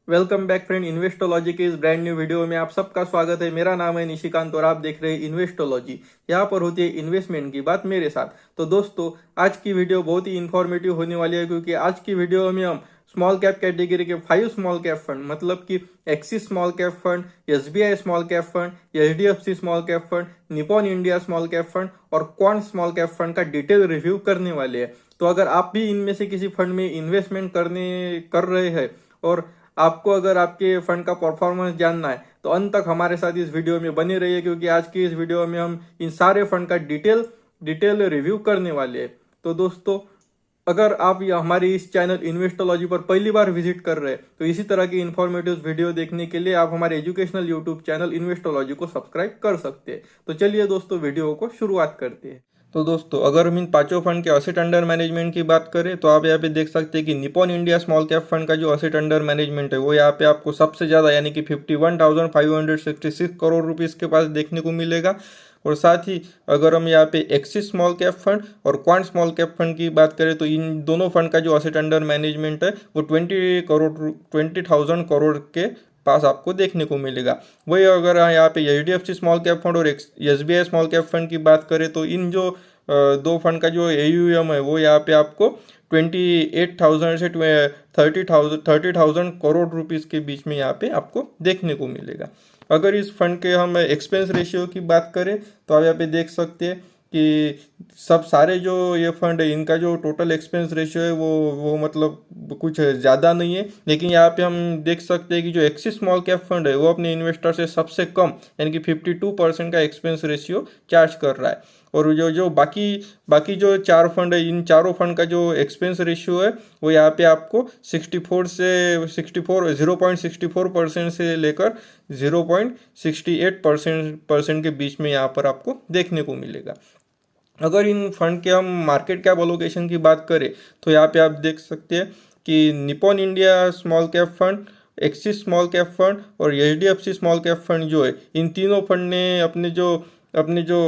Welcome back friend. इन्वेस्टोलॉजी के इस brand new video में आप सबका स्वागत है। मेरा नाम है निशिकांत और आप देख रहे हैं इन्वेस्टोलॉजी। यहाँ पर होती है इन्वेस्टमेंट की बात मेरे साथ। तो दोस्तों, आज की वीडियो बहुत ही इंफॉर्मेटिव होने वाली है, क्योंकि आज की वीडियो में हम स्मॉल कैप कैटेगरी के 5 स्मॉल कैप फंड, मतलब कि axis small cap fund, SBI small cap fund, HDFC small cap fund, Nippon India small cap fund और क्वांट स्मॉल कैप फंड का डिटेल रिव्यू करने वाले हैं। तो अगर आप भी इनमें से किसी फंड में इन्वेस्टमेंट कर रहे हैं और आपको अगर आपके फंड का परफॉर्मेंस जानना है तो अंत तक हमारे साथ इस वीडियो में बने रहिए, क्योंकि आज की इस वीडियो में हम इन सारे फंड का डिटेल रिव्यू करने वाले हैं। तो दोस्तों, अगर आप हमारे इस चैनल इन्वेस्टोलॉजी पर पहली बार विजिट कर रहे हैं तो इसी तरह की इंफॉर्मेटिव वीडियो देखने के लिए आप हमारे एजुकेशनल यूट्यूब चैनल इन्वेस्टोलॉजी को सब्सक्राइब कर सकते हैं। तो चलिए दोस्तों, वीडियो को शुरुआत करते हैं। तो दोस्तों, अगर हम इन पांचों फंड के असेट अंडर मैनेजमेंट की बात करें तो आप यहाँ पे देख सकते हैं कि Nippon India small cap fund का जो असेट अंडर मैनेजमेंट है वो यहाँ पे आपको सबसे ज़्यादा यानी कि 51,566 करोड़ रुपीज़ के पास देखने को मिलेगा। और साथ ही अगर हम यहाँ पे एक्सिस स्मॉल कैप फंड और क्वांट स्मॉल कैप फंड की बात करें तो इन दोनों फंड का जो असेट अंडर मैनेजमेंट है वो 20,000 करोड़ के पास आपको देखने को मिलेगा। वही अगर यहाँ पे एचडीएफसी स्मॉल कैप फंड और एसबीआई स्मॉल कैप फंड की बात करें तो इन जो दो फंड का जो एयूएम है वो यहाँ पे आपको 28,000 से 30,000 करोड़ रुपीज़ के बीच में यहाँ पे आपको देखने को मिलेगा। अगर इस फंड के हम एक्सपेंस रेशियो की बात करें तो आप यहाँ पे देख सकते हैं कि सब सारे जो ये फंड है इनका जो टोटल एक्सपेंस रेशियो है वो मतलब कुछ ज़्यादा नहीं है। लेकिन यहाँ पे हम देख सकते हैं कि जो एक्सिस स्मॉल कैप फंड है वो अपने इन्वेस्टर से सबसे कम यानी कि 52% का एक्सपेंस रेशियो चार्ज कर रहा है। और जो जो बाकी जो चार फंड है इन चारों फंड का जो एक्सपेंस रेशियो है वो यहाँ पे आपको 0.64% से लेकर 0.68% के बीच में यहाँ पर आपको देखने को मिलेगा। अगर इन फंड के हम मार्केट कैप एलोकेशन की बात करें तो यहाँ पे आप देख सकते हैं कि Nippon India small cap fund, axis small cap fund और एचडीएफसी स्मॉल कैप फंड जो है इन तीनों फंड ने अपने जो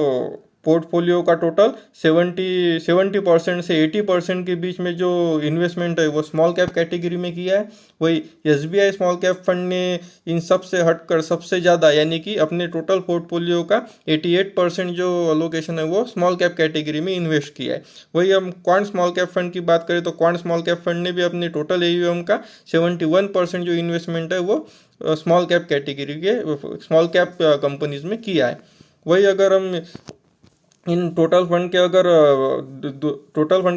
पोर्टफोलियो का टोटल 70% से 80% के बीच में जो इन्वेस्टमेंट है वो स्मॉल कैप कैटेगरी में किया है। वही एसबीआई स्मॉल कैप फंड ने इन सब से हटकर सबसे ज़्यादा यानी कि अपने टोटल पोर्टफोलियो का 88% जो अलोकेशन है वो स्मॉल कैप कैटेगरी में इन्वेस्ट किया है। वही हम क्वांट स्मॉल कैप फंड की बात करें तो क्वांट स्मॉल कैप फंड ने भी अपने टोटल एयूएम का 71% जो इन्वेस्टमेंट है वो स्मॉल कैप कैटेगरी के स्मॉल कैप कंपनीज में किया है। वही अगर हम इन टोटल फंड के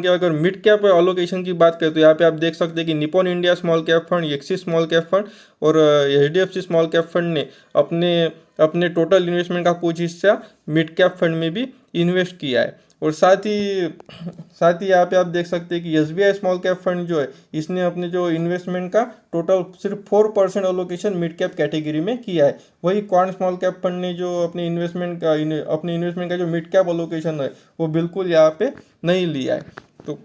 अगर मिड कैप अलोकेशन की बात करें तो यहाँ पे आप देख सकते हैं कि Nippon India small cap fund, axis small cap fund और एचडीएफसी स्मॉल कैप फंड ने अपने टोटल इन्वेस्टमेंट का कुछ हिस्सा मिड कैप फंड में भी इन्वेस्ट किया है। और साथ ही यहाँ पे आप देख सकते हैं कि एसबीआई स्मॉल कैप फंड जो है इसने अपने जो इन्वेस्टमेंट का टोटल सिर्फ 4% अलोकेशन मिड कैप कैटेगरी में किया है। वही क्वांट स्मॉल कैप फंड ने जो अपने इन्वेस्टमेंट का जो मिड कैप अलोकेशन है वो बिल्कुल यहाँ पे नहीं लिया है। तो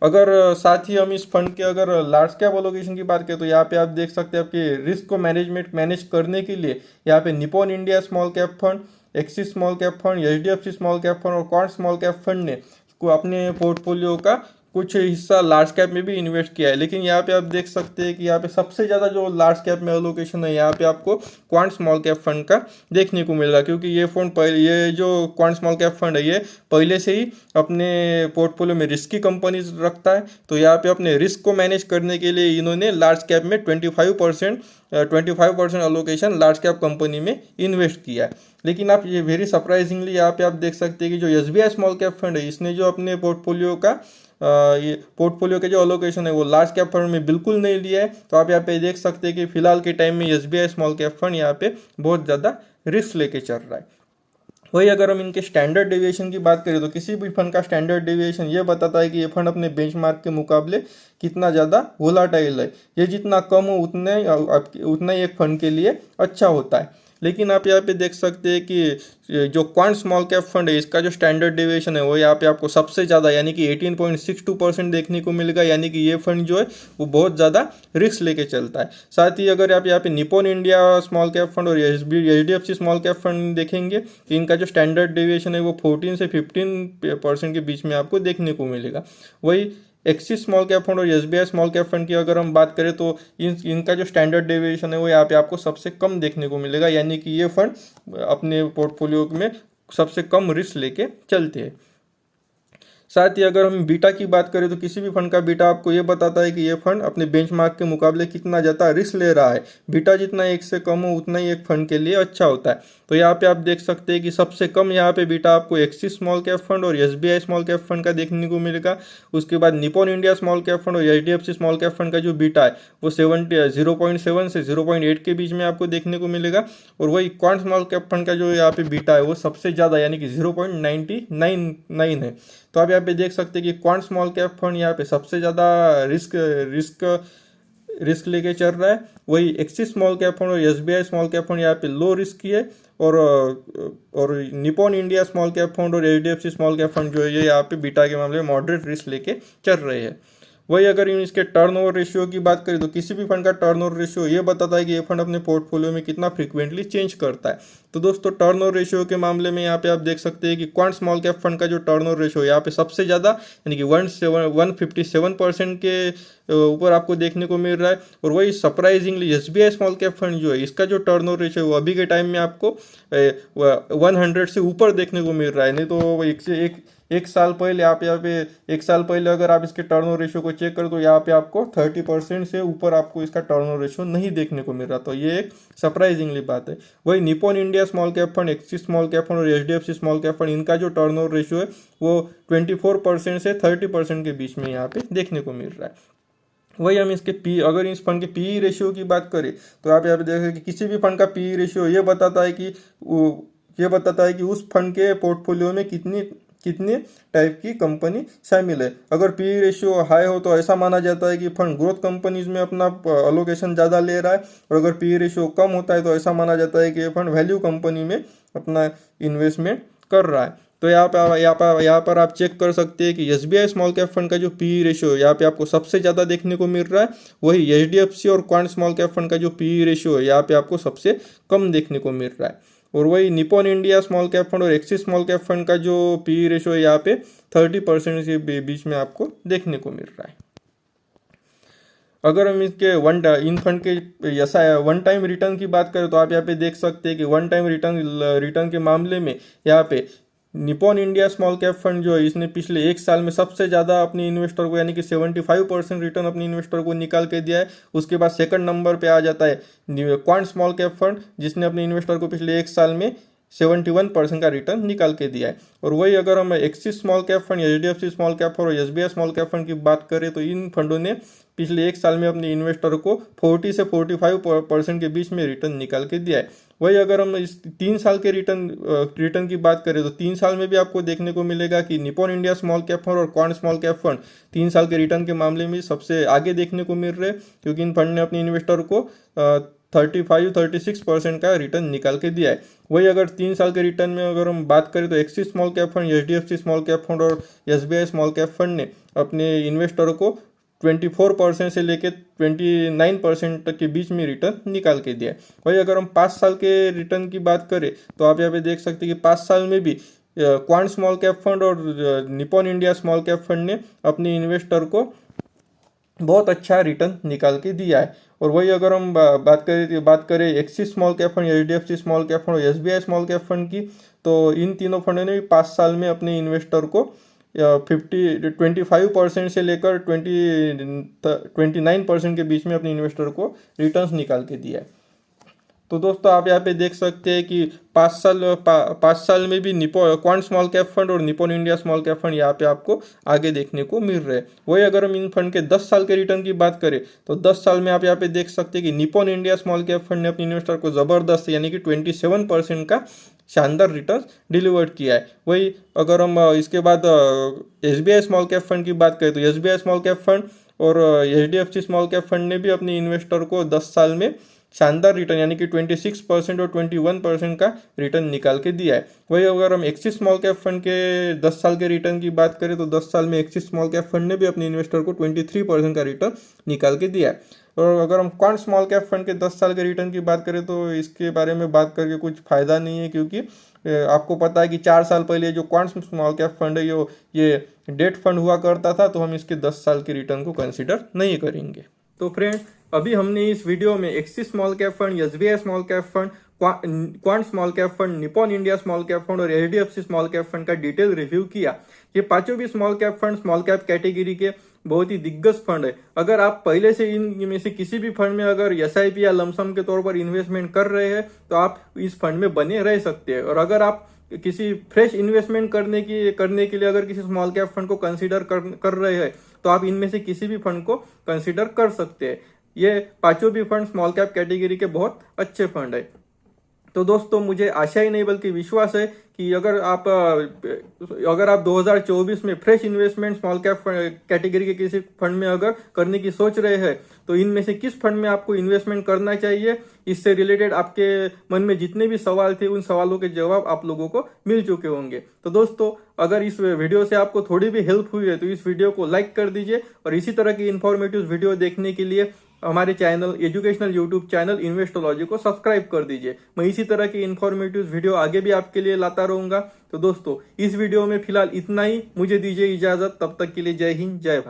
अगर साथ ही हम इस फंड के अगर लार्ज कैप अलोकेशन की बात करें तो यहाँ पे आप देख सकते हैं आपके रिस्क को मैनेज करने के लिए यहाँ पे Nippon India small cap fund, axis small cap fund, HDFC small cap fund और क्वांट स्मॉल कैप फंड ने को अपने पोर्टफोलियो का कुछ हिस्सा लार्ज कैप में भी इन्वेस्ट किया है। लेकिन यहाँ पे आप देख सकते हैं कि यहाँ पे सबसे ज़्यादा जो लार्ज कैप में एलोकेशन है यहाँ पे आपको क्वांट स्मॉल कैप फंड का देखने को मिलेगा, क्योंकि ये जो क्वांट स्मॉल कैप फंड है ये पहले से ही अपने पोर्टफोलियो में रिस्की कंपनीज रखता है। तो यहाँ पे अपने रिस्क को मैनेज करने के लिए इन्होंने लार्ज कैप में 25% अलोकेशन लार्ज कैप कंपनी में इन्वेस्ट किया है। लेकिन आप ये वेरी सरप्राइजिंगली यहाँ पे आप देख सकते हैं कि जो एसबीआई स्मॉल कैप फंड है इसने जो अपने पोर्टफोलियो के जो अलोकेशन है वो लार्ज कैप फंड में बिल्कुल नहीं लिया है। तो आप यहाँ पे देख सकते हैं कि फिलहाल के टाइम में एसबीआई स्मॉल कैप फंड यहाँ पे बहुत ज़्यादा रिस्क लेके चल रहा है। वही अगर हम इनके स्टैंडर्ड डेविएशन की बात करें तो किसी भी फंड का स्टैंडर्ड डेविएशन ये बताता है कि ये फंड अपने बेंचमार्क के मुकाबले कितना ज़्यादा वोलाटाइल है। ये जितना कम हो उतना ही एक फंड के लिए अच्छा होता है। लेकिन आप यहाँ पे देख सकते हैं कि जो क्वांट स्मॉल कैप फंड है इसका जो स्टैंडर्ड डेविएशन है वो यहाँ पे आपको सबसे ज़्यादा यानी कि 18.62% देखने को मिलेगा। यानी कि ये फंड जो है वो बहुत ज़्यादा रिस्क लेके चलता है। साथ ही अगर आप यहाँ पे Nippon India small cap fund और एचडीएफसी स्मॉल कैप फंड देखेंगे तो इनका जो स्टैंडर्ड डेविएशन है वो 14 से 15% के बीच में आपको देखने को मिलेगा। वही एक्सिस स्मॉल कैप फंड और एसबीआई स्मॉल कैप फंड की अगर हम बात करें तो इनका जो स्टैंडर्ड डेविएशन है वो यहाँ पे आपको सबसे कम देखने को मिलेगा, यानी कि ये फंड अपने पोर्टफोलियो में सबसे कम रिस्क लेके चलते हैं। साथ ही अगर हम बीटा की बात करें तो किसी भी फंड का बीटा आपको ये बताता है कि ये फंड अपने बेंचमार्क के मुकाबले कितना ज़्यादा रिस्क ले रहा है। बीटा जितना एक से कम हो उतना ही एक फंड के लिए अच्छा होता है। तो यहाँ पे आप देख सकते हैं कि सबसे कम यहाँ पे बीटा आपको एक्सिस स्मॉल कैप फंड और एसबीआई स्मॉल कैप फंड का देखने को मिलेगा। उसके बाद Nippon India small cap fund और एचडीएफसी स्मॉल कैप फंड का जो बीटा है वो 0.7 से 0.8 के बीच में आपको देखने को मिलेगा। और वही क्वांट स्मॉल कैप फंड का जो यहाँ पे बीटा है वो सबसे ज़्यादा यानी कि 0.99 है। तो आप यहाँ पे देख सकते हैं कि क्वांट स्मॉल कैप फंड यहाँ पे सबसे ज़्यादा रिस्क लेके चल रहा है। वही एक्सिस स्मॉल कैप फंड और एसबीआई स्मॉल कैप फंड यहाँ पे लो रिस्क की है। और Nippon India small cap fund और एचडीएफसी स्मॉल कैप फंड जो है ये यहाँ पे बीटा के मामले में मॉडरेट रिस्क लेके चल रहे हैं। वही अगर इसके टर्नओवर रेशियो की बात करें तो किसी भी फंड का टर्नओवर रेशियो ये बताता है कि ये फंड अपने पोर्टफोलियो में कितना फ्रीक्वेंटली चेंज करता है। तो दोस्तों टर्नओवर रेशियो के मामले में यहाँ पे आप देख सकते हैं कि क्वांट स्मॉल कैप फंड का जो टर्नओवर रेशियो यहाँ पे सबसे ज़्यादा यानी कि 157% के ऊपर आपको देखने को मिल रहा है। और वही surprisingly SBI small cap fund जो है इसका जो टर्नओवर रेशियो है वो अभी के टाइम में आपको 100 से ऊपर देखने को मिल रहा है। नहीं तो एक साल पहले आप यहाँ पे एक साल पहले अगर आप इसके टर्नओवर रेशियो को चेक करें तो यहाँ पे आपको 30% से ऊपर आपको इसका टर्नओवर रेशियो नहीं देखने को मिल रहा। तो ये एक सरप्राइजिंगली बात है। वही Nippon India small cap fund, axis small cap fund और एचडीएफसी स्मॉल कैप फंड इनका जो टर्नओवर रेशियो है वो 24% से 30% के बीच में यहाँ पे देखने को मिल रहा है। वही हम इसके अगर इस फंड के पीई रेशियो की बात करें तो आप यहाँ पे देखें कि किसी भी फंड का पीई रेशियो ये बताता है कि उस फंड के पोर्टफोलियो में कितने टाइप की कंपनी शामिल है। अगर पीई रेशियो हाई हो तो ऐसा माना जाता है कि फंड ग्रोथ कंपनीज में अपना अलोकेशन ज़्यादा ले रहा है। और अगर पीई रेशियो कम होता है तो ऐसा माना जाता है कि ये फंड वैल्यू कंपनी में अपना इन्वेस्टमेंट कर रहा है। तो यहाँ पर आप चेक कर सकते हैं कि एसबीआई स्मॉल कैप फंड का जो पीई रेशियो है यहाँ पे आपको सबसे ज़्यादा देखने को मिल रहा है। वही एचडीएफसी और क्वांट स्मॉल कैप फंड का जो पीई रेशियो है यहाँ पे आपको सबसे कम देखने को मिल रहा है। और वही Nippon India small cap fund और एक्सिस स्मॉल कैप फंड का जो पीई रेशियो है यहाँ पे 30% के बीच में आपको देखने को मिल रहा है। अगर हम इसके इन फंड के ऐसा वन टाइम रिटर्न की बात करें तो आप यहाँ पे देख सकते हैं कि वन टाइम रिटर्न के मामले में यहाँ पे Nippon India small cap fund जो है इसने पिछले एक साल में सबसे ज़्यादा अपने इन्वेस्टर को यानी कि 75% रिटर्न अपने इन्वेस्टर को निकाल के दिया है। उसके बाद सेकंड नंबर पे आ जाता है क्वांट स्मॉल कैप फंड जिसने अपने इन्वेस्टर को पिछले एक साल में 71% का रिटर्न निकाल के दिया है। और वही अगर हम axis small cap fund, HDFC small cap fund और एसबीआई स्मॉल कैप फंड की बात करें तो इन फंडों ने पिछले एक साल में अपने इन्वेस्टर को 40 से 45% के बीच में रिटर्न निकाल के दिया है। वही अगर हम इस 3 साल के रिटर्न की बात करें तो 3 साल में भी आपको देखने को मिलेगा कि Nippon India small cap fund और क्वांट स्मॉल कैप फंड 3 साल के रिटर्न के मामले में सबसे आगे देखने को मिल रहे हैं, क्योंकि इन फंड ने अपने इन्वेस्टर को 35-36% का रिटर्न निकाल के दिया है। वही अगर 3 साल के रिटर्न में अगर हम बात करें तो axis small cap fund, HDFC small cap fund और एसबीआई स्मॉल कैप फंड ने अपने इन्वेस्टर को 24% से लेकर 29% तक के बीच में रिटर्न निकाल के दिया है। वही अगर हम 5 साल के रिटर्न की बात करें तो आप यहाँ पे देख सकते हैं कि 5 साल में भी क्वांट स्मॉल कैप फंड और Nippon India small cap fund ने अपने इन्वेस्टर को बहुत अच्छा रिटर्न निकाल के दिया है। और वही अगर हम बात करें axis small cap fund, HDFC small cap fund और एसबीआई स्मॉल कैप फंड की, तो इन तीनों फंडों ने भी 5 साल में अपने इन्वेस्टर को 25% से लेकर 29% के बीच में अपने इन्वेस्टर को रिटर्न्स निकाल के दिया है। तो दोस्तों आप यहाँ पे देख सकते हैं कि 5 साल में भी क्वांट स्मॉल कैप फंड और Nippon India small cap fund यहाँ पे आपको आगे देखने को मिल रहे हैं। वही अगर हम इन फंड के 10 साल के रिटर्न की बात करें तो 10 साल में आप यहाँ पे देख सकते हैं कि Nippon India small cap fund ने अपने इन्वेस्टर को ज़बरदस्त यानी कि 27% का शानदार रिटर्न डिलीवर्ड किया है। वही अगर हम इसके बाद एसबीआई स्मॉल कैप फंड की बात करें तो एसबीआई स्मॉल कैप फंड और एचडीएफसी स्मॉल कैप फंड ने भी अपने इन्वेस्टर को 10 साल में शानदार रिटर्न यानी कि 26% और 21% का रिटर्न निकाल के दिया है। वही अगर हम एक्सिस स्मॉल कैप फंड के 10 साल के रिटर्न की बात करें तो 10 साल में एक्सिस स्मॉल कैप फंड ने भी अपने इन्वेस्टर को 23% का रिटर्न निकाल के दिया है। और अगर हम क्वांट स्मॉल कैप फंड के 10 साल के रिटर्न की बात करें तो इसके बारे में बात करके कुछ फ़ायदा नहीं है, क्योंकि आपको पता है कि 4 साल पहले जो क्वांट स्मॉल कैप फंड है ये डेट फंड हुआ करता था, तो हम इसके 10 साल के रिटर्न को कंसिडर नहीं करेंगे। तो फ्रेंड, अभी हमने इस वीडियो में axis small cap fund, SBI small cap fund, quant small cap fund, Nippon India small cap fund और एचडीएफसी स्मॉल कैप फंड का डिटेल रिव्यू किया। ये पांचों भी small cap fund small cap category के बहुत ही दिग्गज फंड है। अगर आप पहले से इनमें से किसी भी फंड में अगर एसआईपी या लमसम के तौर पर इन्वेस्टमेंट कर रहे हैं तो आप इस फंड में बने रह सकते हैं। और अगर आप किसी फ्रेश इन्वेस्टमेंट करने के लिए अगर किसी स्मॉल कैप फंड को कंसीडर कर रहे हैं तो आप इनमें से किसी भी फंड को कंसीडर कर सकते हैं। ये पांचों भी फंड स्मॉल कैप कैटेगरी के बहुत अच्छे फंड है। तो दोस्तों, मुझे आशा ही नहीं बल्कि विश्वास है कि अगर आप 2024 में fresh investment small cap category के किसी फंड में अगर करने की सोच रहे हैं तो इनमें से किस फंड में आपको इन्वेस्टमेंट करना चाहिए, इससे रिलेटेड आपके मन में जितने भी सवाल थे उन सवालों के जवाब आप लोगों को मिल चुके होंगे। तो दोस्तों, अगर इस वीडियो से आपको थोड़ी भी हेल्प हुई है तो इस वीडियो को लाइक कर दीजिए और इसी तरह की इंफॉर्मेटिव वीडियो देखने के लिए हमारे चैनल एजुकेशनल यूट्यूब चैनल इन्वेस्टोलॉजी को सब्सक्राइब कर दीजिए। मैं इसी तरह की इंफॉर्मेटिव वीडियो आगे भी आपके लिए लाता रहूंगा। तो दोस्तों, इस वीडियो में फिलहाल इतना ही। मुझे दीजिए इजाजत, तब तक के लिए जय हिंद जय भारत।